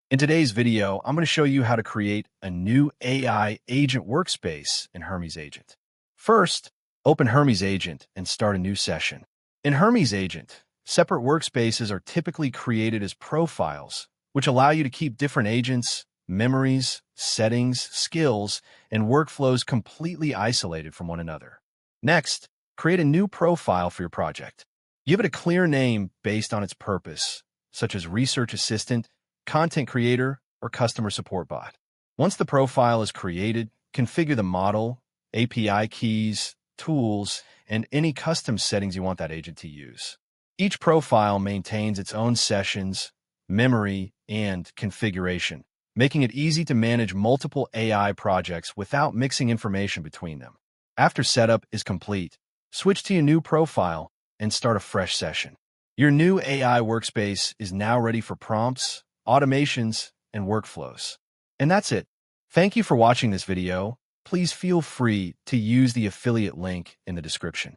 In today's video, I'm going to show you how to create a new AI agent workspace in Hermes Agent. First, open Hermes Agent and start a new session. In Hermes Agent, separate workspaces are typically created as profiles, which allow you to keep different agents, memories, settings, skills, and workflows completely isolated from one another. Next, create a new profile for your project. Give it a clear name based on its purpose, such as Research Assistant, Content Creator, or Customer Support Bot. Once the profile is created, configure the model, API keys, tools, and any custom settings you want that agent to use. Each profile maintains its own sessions, memory, and configuration, making it easy to manage multiple AI projects without mixing information between them. After setup is complete, switch to your new profile and start a fresh session. Your new AI workspace is now ready for prompts, automations, and workflows. And that's it. Thank you for watching this video. Please feel free to use the affiliate link in the description.